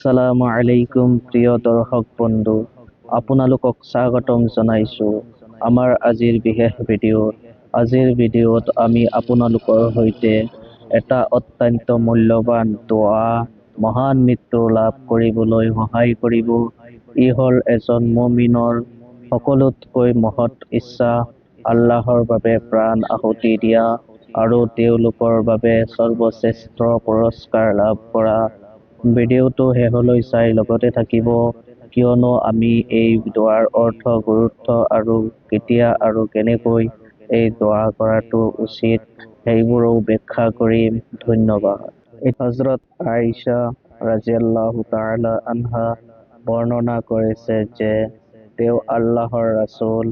আসসালামু আলাইকুম প্ৰিয় দৰ্শক বন্ধু, আপোনালোকক স্বাগতম জনাইছোঁ আমাৰ আজিৰ বিশেষ ভিডিঅ'ত। আজিৰ ভিডিঅ'ত আমি আপোনালোকৰ সৈতে এটা অত্যন্ত মূল্যৱান দোৱা মহান মৃত্যু লাভ কৰিবলৈ সহায় কৰিব। ই হ'ল এজন মুমিনৰ সকলোতকৈ মহৎ ইচ্ছা, আল্লাহৰ বাবে প্ৰাণ আহুতি দিয়া আৰু তেওঁলোকৰ বাবে সৰ্বশ্ৰেষ্ঠ পুৰস্কাৰ লাভ কৰা। ভিডিঅ'টো শেষলৈ চাই লগতে থাকিব, কিয়নো আমি এই দোৱাৰ অৰ্থ, গুৰুত্ব আৰু কেতিয়া আৰু কেনেকৈ এই দোৱা কৰাটো উচিত সেইবোৰো ব্যাখ্যা কৰিম। ধন্যবাদ। হযৰত আয়েশা ৰাদিয়াল্লাহু তাআলা আনহা বৰ্ণনা কৰিছে যে তেওঁ আল্লাহৰ ৰাছূল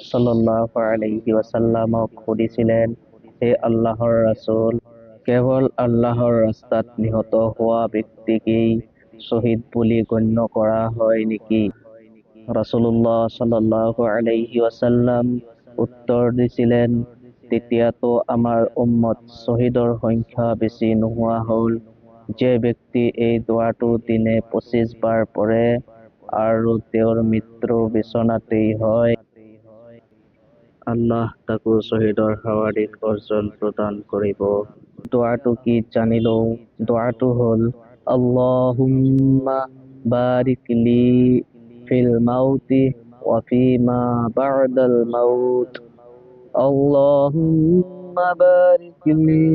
সাল্লাল্লাহু আলাইহি ওয়াসাল্লামক সুধিছিলেন, হে আল্লাহৰ ৰাছূল, কেৱল আল্লাহৰ ৰাস্তাত নিহত হোৱা ব্যক্তিকেই শ্বহীদ বুলি গণ্য কৰা হয় নেকি? ৰাছূলুল্লাহ সাল্লাল্লাহু আলাইহি ওয়াসাল্লাম উত্তৰ দিছিলেন, তেতিয়াতো আমাৰ উম্মত শ্বহীদৰ সংখ্যা বেছি নোহোৱা হ'ল। যে ব্যক্তি এই দোৱাটো দিনে 25 বাৰ পঢ়ে আৰু তেওঁৰ মৃত্যু বিচনাতেই হয়, আল্লাহ তাকো শ্বহীদৰ সৱাৰিত অৰ্জন প্ৰদান কৰিব। দোৱাটো কি জানি লওঁ। দোৱাটো হ'ল, আল্লাহুম্মা বাৰিক লি ফিল মাউতি ওয়া ফিমা বা'দাল মাউত। আল্লাহুম্মা বাৰিক লি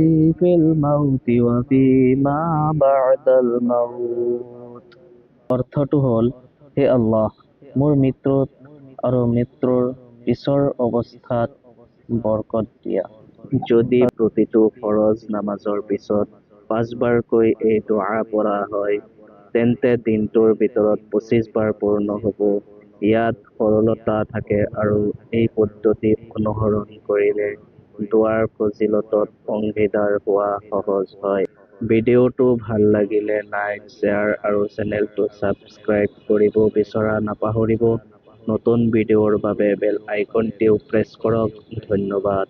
ফিল মাউতি ওয়া ফিমা বা'দাল মাউত। অৰ্থটো হ'ল, হে আল্লাহ, মোৰ মৃত্যুত আৰু মৃত্যুৰ পিছৰ অৱস্থাত বৰকত দিয়া। যদি প্ৰতিটো ফৰজ নামাজৰ পিছত 5 বাৰকৈ এই দোৱা পঢ়া হয়, তেন্তে দিনটোৰ ভিতৰত 25 বাৰ পূৰ্ণ হ'ব। ইয়াত সৰলতা থাকে আৰু এই পদ্ধতি অনুসৰণ কৰিলে দোৱাৰ ফজিলতত অংশীদাৰ হোৱা সহজ হয়। ভিডিঅ'টো ভাল লাগিলে লাইক, শ্বেয়াৰ আৰু চেনেলটো ছাবস্ক্ৰাইব কৰিব বিচৰা নাপাহৰিব। নতুন ভিডিঅ'ৰ বাবে বেল আইকনটিও প্ৰেছ কৰক। ধন্যবাদ।